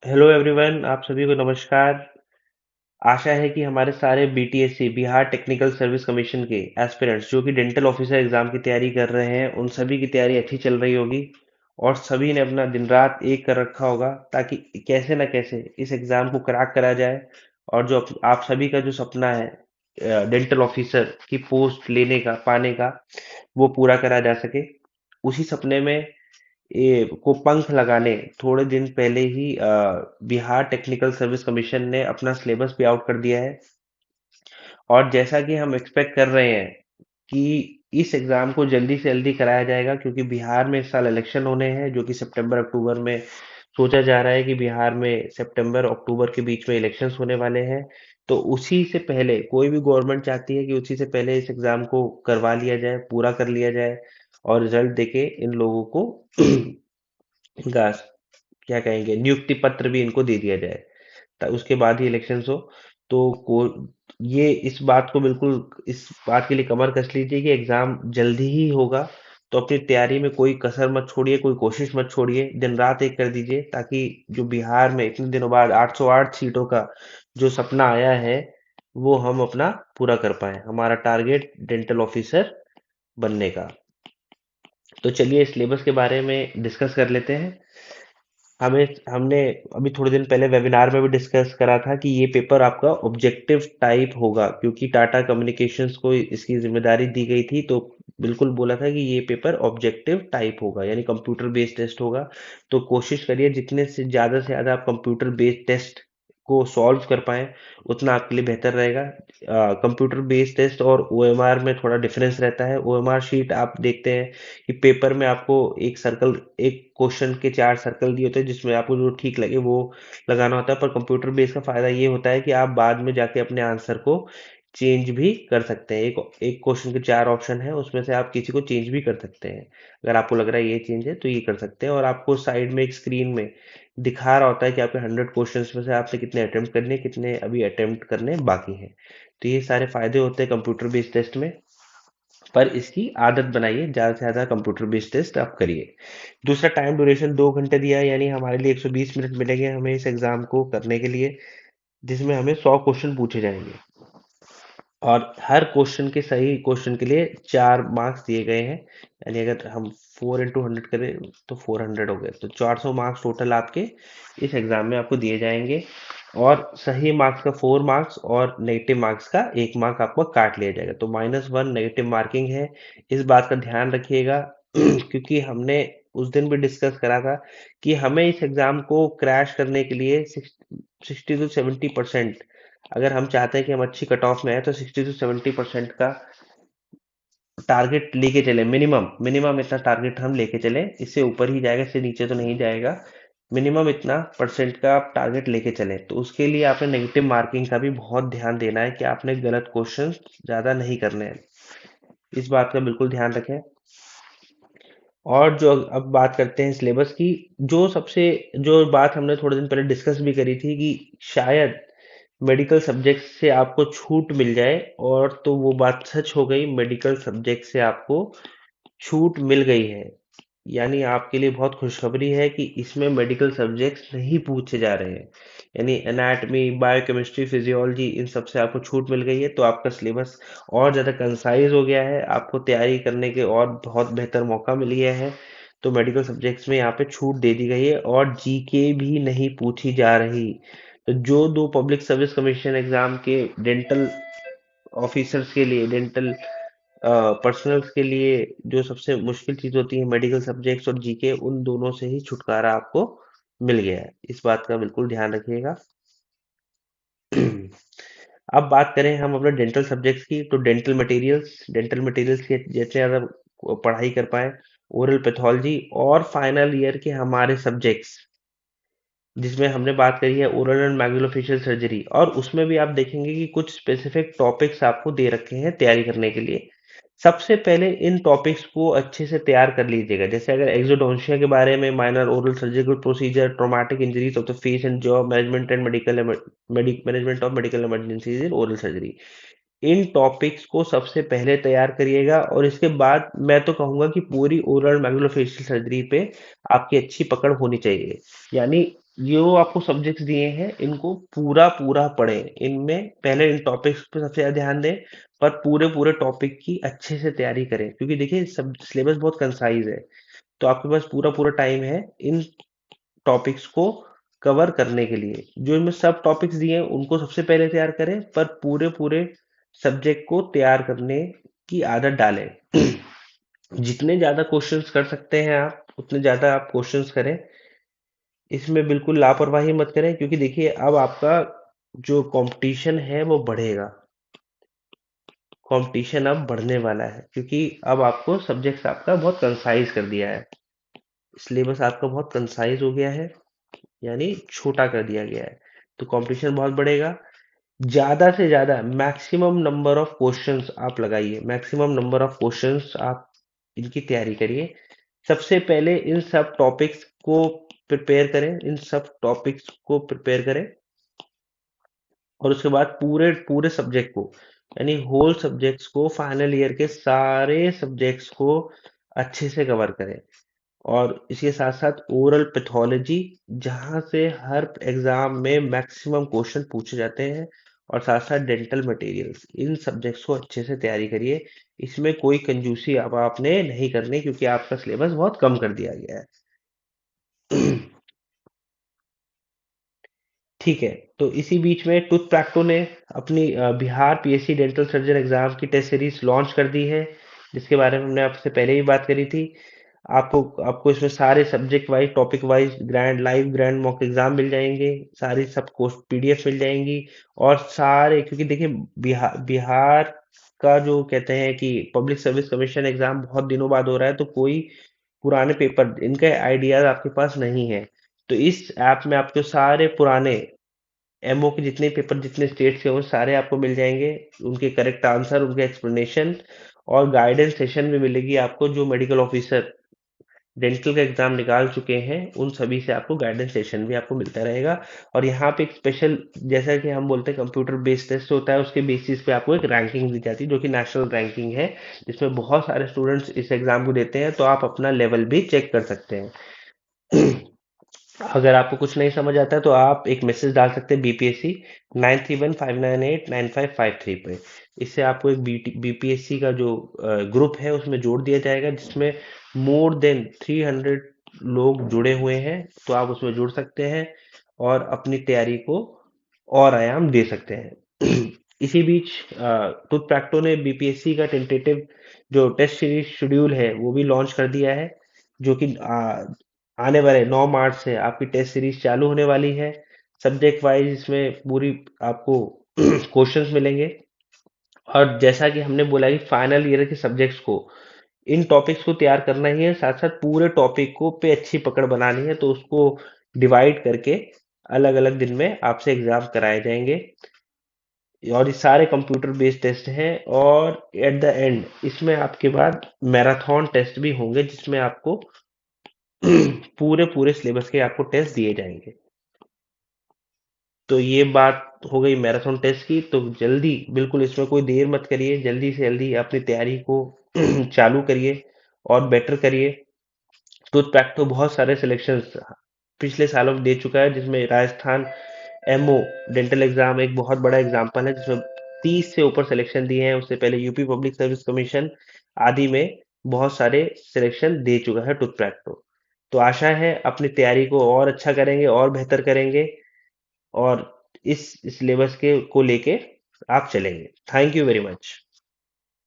Hello everyone, आप सभी को नमस्कार। आशा है कि हमारे सारे BTSC Bihar technical service commission के एस्पिरेंट्स जो कि डेंटल ऑफिसर एग्जाम की तैयारी कर रहे हैं, उन सभी की तैयारी अच्छी चल रही होगी और सभी ने अपना दिन रात एक कर रखा होगा ताकि कैसे ना कैसे इस एग्जाम को क्रैक करा जाए और जो आप सभी का जो सपना है डेंटल ऑफिसर की पोस्ट लेने का पाने का, वो पूरा करा जा सके। उसी सपने में ये को पंख लगाने थोड़े दिन पहले ही बिहार टेक्निकल सर्विस कमीशन ने अपना सिलेबस भी आउट कर दिया है। और जैसा कि हम एक्सपेक्ट कर रहे हैं कि इस एग्जाम को जल्दी से जल्दी कराया जाएगा, क्योंकि बिहार में इस साल इलेक्शन होने हैं जो कि सितंबर अक्टूबर में सोचा जा रहा है कि बिहार में सितंबर अक्टूबर के बीच में इलेक्शंस होने वाले हैं। तो उसी से पहले कोई भी गवर्नमेंट चाहती है कि उसी से पहले इस एग्जाम को करवा लिया जाए, पूरा कर लिया जाए और रिजल्ट देके इन लोगों को इनका क्या कहेंगे नियुक्ति पत्र भी इनको दे दिया जाए, उसके बाद ही इलेक्शंस हो। तो को ये इस बात को बिल्कुल इस बात के लिए कमर कस लीजिए कि एग्जाम जल्दी ही होगा। तो अपनी तैयारी में कोई कसर मत छोड़िए, कोई कोशिश मत छोड़िए, दिन रात एक कर दीजिए ताकि जो बिहार में इतने दिनों बाद 808 सीटों का जो सपना आया है वो हम अपना पूरा कर पाए, हमारा टारगेट डेंटल ऑफिसर बनने का। तो चलिए सिलेबस के बारे में डिस्कस कर लेते हैं। हमें हमने अभी थोड़े दिन पहले वेबिनार में भी डिस्कस करा था कि ये पेपर आपका ऑब्जेक्टिव टाइप होगा, क्योंकि टाटा कम्युनिकेशंस को इसकी जिम्मेदारी दी गई थी। तो बिल्कुल बोला था कि ये पेपर ऑब्जेक्टिव टाइप होगा, यानी कंप्यूटर बेस्ड टेस्ट होगा। तो कोशिश करिए जितने से ज़्यादा आप कंप्यूटर बेस्ड टेस्ट को सॉल्व कर पाएं, उतना आपके लिए बेहतर रहेगा। कंप्यूटर बेस्ड टेस्ट और ओएमआर में थोड़ा डिफरेंस रहता है। ओएमआर शीट आप देखते हैं कि पेपर में आपको एक क्वेश्चन के 4 सर्कल दिए होते हैं जिसमें आपको जो ठीक लगे वो लगाना होता है। पर कंप्यूटर बेस का फायदा ये होता है कि आप बाद में जाके अपने आंसर को चेंज भी कर सकते हैं। एक एक क्वेश्चन के 4 ऑप्शन है, उसमें से आप किसी को चेंज भी कर सकते हैं। अगर आपको लग रहा है ये चेंज है तो ये कर सकते हैं, और आपको साइड में एक स्क्रीन में दिखा रहा होता है कि आपके 100 क्वेश्चंस में से आपने कितने अटेम्प्ट करने, कितने अभी अटेम्प्ट करने बाकी हैं। तो ये सारे फायदे होते हैं कंप्यूटर बेस्ड टेस्ट में। पर इसकी आदत बनाइए, ज़्यादा से ज़्यादा कंप्यूटर बेस्ड टेस्ट आप करिए। दूसरा, टाइम ड्यूरेशन 2 घंटे दिया है, यानी हमारे लिए 120 मिनट मिलेंगे हमें इस एग्जाम को करने के लिए, जिसमें हमें 100 क्वेश्चन पूछे जाएंगे और हर क्वेश्चन के सही क्वेश्चन के लिए 4 मार्क्स दिए गए हैं। यानी अगर हम 4 into 100 करें तो 400 हो गए, तो 400 मार्क्स टोटल आपके इस एग्जाम में आपको दिए जाएंगे। और सही मार्क्स का 4 मार्क्स और नेगेटिव मार्क्स का 1 मार्क आपको काट लिया जाएगा, तो -1 नेगेटिव मार्किंग है। इस बात का ध्यान रखिएगा क्योंकि हमने उस दिन भी डिस्कस करा था कि हमें इस एग्जाम को क्रैश करने के लिए 60 to 70%, अगर हम चाहते हैं कि हम अच्छी कट ऑफ में आए तो 60 to 70% का टारगेट लेके चले। मिनिमम मिनिमम इतना टारगेट हम लेके चले, इससे ऊपर ही जाएगा, इससे नीचे तो नहीं जाएगा। मिनिमम इतना परसेंट का आप टारगेट लेके चले। तो उसके लिए आपने नेगेटिव मार्किंग का भी बहुत ध्यान देना है कि आपने गलत क्वेश्चन ज्यादा नहीं करने हैं। इस बात का बिल्कुल ध्यान रखें। और जो अब बात करते हैं सिलेबस की, जो बात हमने थोड़े दिन पहले डिस्कस भी करी थी कि शायद मेडिकल सब्जेक्ट से आपको छूट मिल जाए, और तो वो बात सच हो गई, मेडिकल सब्जेक्ट से आपको छूट मिल गई है। यानी आपके लिए बहुत खुशखबरी है कि इसमें मेडिकल सब्जेक्ट्स नहीं पूछे जा रहे हैं, यानी एनाटॉमी, बायोकेमिस्ट्री, फिजियोलॉजी, इन सब से आपको छूट मिल गई है। तो आपका सिलेबस और ज़्यादा कंसाइज हो गया है, आपको तैयारी करने के और बहुत बेहतर मौका मिल गया है। तो मेडिकल सब्जेक्ट्स में यहाँ पे छूट दे दी गई है और जीके भी नहीं पूछी जा रही। तो जो दो पब्लिक सर्विस कमीशन एग्जाम के डेंटल ऑफिसर्स के लिए, डेंटल पर्सनल्स के लिए जो सबसे मुश्किल चीज होती है मेडिकल सब्जेक्ट्स और जीके, उन दोनों से ही छुटकारा आपको मिल गया है। इस बात का बिल्कुल ध्यान रखिएगा। अब बात करें हम अपने डेंटल सब्जेक्ट्स की, तो डेंटल मटेरियल्स की जैसे ज़्यादा पढ़ाई कर पाए, ओरल पैथोलॉजी और फाइनल ईयर के हमारे सब्जेक्ट्स, जिसमें हमने बात करी है ओरल एंड मैक्सिलोफेशियल सर्जरी, और उसमें भी आप देखेंगे कि कुछ स्पेसिफिक टॉपिक्स आपको दे रखे हैं तैयारी करने के लिए। सबसे पहले इन टॉपिक्स को अच्छे से तैयार कर लीजिएगा। जैसे अगर एक्सोडोंशिया के बारे में, minor oral surgical procedure, traumatic injuries of the face and jaw, management and management of medical emergencies in oral surgery, in topics को सबसे पहले तैयार करिएगा। और इसके बाद मैं तो कहूंगा कि पूरी ओरल मैग्लोफेशियल सर्जरी पे आपकी अच्छी पकड़ होनी चाहिए। यानी जो आपको सब्जेक्ट्स दिए हैं इनको पूरा पूरा पढ़ें। इनमें पहले इन टॉपिक्स पे सबसे ज्यादा ध्यान दें, पर पूरे पूरे टॉपिक की अच्छे से तैयारी करें, क्योंकि देखिए सब सिलेबस बहुत कंसाइज है। तो आपके पास पूरा पूरा टाइम है इन टॉपिक्स को कवर करने के लिए। जो इनमें सब टॉपिक्स दिए हैं उनको सबसे पहले तैयार करें, पर पूरे पूरे सब्जेक्ट को तैयार करने की आदत डालें। जितने ज्यादा क्वेश्चंस कर सकते हैं आप उतने ज्यादा आप क्वेश्चंस करें। इसमें बिल्कुल लापरवाही मत करें, क्योंकि देखिए अब आपका जो कंपटीशन है वो बढ़ेगा। कंपटीशन अब बढ़ने वाला है, क्योंकि अब आपको सब्जेक्ट्स आपका बहुत कंसाइज कर दिया है। सिलेबस आपका बहुत कंसाइज हो गया है, यानी छोटा कर दिया गया है। तो कंपटीशन बहुत बढ़ेगा। ज्यादा से ज्यादा मैक्सिमम नंबर ऑफ क्वेश्चंस आप लगाइए, मैक्सिमम नंबर ऑफ क्वेश्चंस आप इनकी तैयारी करिए। सबसे पहले इन सब टॉपिक्स को प्रिपेयर करें, इन सब टॉपिक्स को प्रिपेयर करें, और उसके बाद पूरे पूरे सब्जेक्ट को, यानी होल सब्जेक्ट्स को, फाइनल ईयर के सारे सब्जेक्ट्स को अच्छे से कवर करें। और इसके साथ साथ ओरल पैथोलॉजी, जहां से हर एग्जाम में मैक्सिमम क्वेश्चन पूछे जाते हैं, और साथ साथ डेंटल मटेरियल्स, इन सब्जेक्ट्स को अच्छे से तैयारी करिए। इसमें कोई कंजूसी अब आपने नहीं करनी, क्योंकि आपका सिलेबस बहुत कम कर दिया गया है। ठीक है। तो इसी बीच में टूथ प्रैक्टो ने अपनी Bihar PSC dental surgeon exam की टेस्ट सीरीज लॉन्च कर दी है, जिसके बारे में हमने आपसे पहले भी बात करी थी। आपको आपको इसमें सारे subject wise, topic wise grand live grand mock exam मिल जाएंगे, सारी सब कोर्स पीडीएफ मिल जाएंगी। और सारे, क्योंकि देखिए बिहार बिहार का जो कहते हैं कि पब्लिक सर्विस कमीशन एग्जाम बहुत दिनों बाद हो रहा है, तो कोई पुराने पेपर इनके आइडियाज आपके पास नहीं है। तो इस ऐप में आपके सारे पुराने एमओ के जितने पेपर, जितने स्टेट्स के, वो सारे आपको मिल जाएंगे। उनके करेक्ट आंसर, उनके एक्सप्लेनेशन और गाइडेंस सेशन भी मिलेगी आपको। जो मेडिकल ऑफिसर डेंटल का एग्जाम निकाल चुके हैं उन सभी से आपको गाइडेंस सेशन भी आपको मिलता रहेगा। और यहाँ पे एक स्पेशल, जैसा कि हम बोलते हैं कंप्यूटर बेस्ड टेस्ट होता है, उसके बेसिस पे आपको एक रैंकिंग दी जाती है, जो कि नेशनल रैंकिंग है, जिसमें बहुत सारे स्टूडेंट्स इस एग्जाम को देते हैं। तो आप अपना लेवल भी चेक कर सकते हैं। अगर आपको कुछ नहीं समझ आता है तो आप एक मैसेज डाल सकते हैं बीपीएससी 9315989553 पे। इससे आपको एक बीपीएससी का जो ग्रुप है उसमें जोड़ दिया जाएगा, जिसमें मोर देन 300 लोग जुड़े हुए हैं। तो आप उसमें जुड़ सकते हैं और अपनी तैयारी को और आयाम दे सकते हैं। इसी बीच टूथ प्रैक्टो ने बीपीएससी का टेंटेटिव जो टेस्ट सीरीज शेड्यूल है वो भी लॉन्च कर दिया है, जो कि आने वाले 9 मार्च से आपकी टेस्ट सीरीज चालू होने वाली है। सब्जेक्ट वाइज इसमें पूरी आपको क्वेश्चंस मिलेंगे। और जैसा कि हमने बोला कि फाइनल ईयर के सब्जेक्ट्स को, इन टॉपिक्स को तैयार करना ही है, साथ साथ पूरे टॉपिक को पे अच्छी पकड़ बनानी है, तो उसको डिवाइड करके अलग अलग दिन में आपसे एग्जाम कराए जाएंगे। और ये सारे कंप्यूटर बेस्ड टेस्ट हैं, और एट द एंड इसमें आपके बाद मैराथन टेस्ट भी होंगे, जिसमें आपको पूरे पूरे सिलेबस के आपको टेस्ट दिए जाएंगे। तो ये बात हो गई मैराथन टेस्ट की। तो जल्दी, बिल्कुल इसमें कोई देर मत करिए, जल्दी से जल्दी अपनी तैयारी को चालू करिए और बेटर करिए। टूथ पैक तो बहुत सारे सिलेक्शंस पिछले सालों में दे चुका है, जिसमें राजस्थान एमओ डेंटल एग्जाम एक बहुत बड़ा एग्जाम्पल है, जिसमें 30 से ऊपर सिलेक्शन दिए हैं। उससे पहले यूपी पब्लिक सर्विस कमीशन आदि में बहुत सारे सिलेक्शन दे चुका है टूथ पैक तो आशा है अपनी तैयारी को और अच्छा करेंगे और बेहतर करेंगे, और इस सिलेबस के को लेके आप चलेंगे। Thank you very much.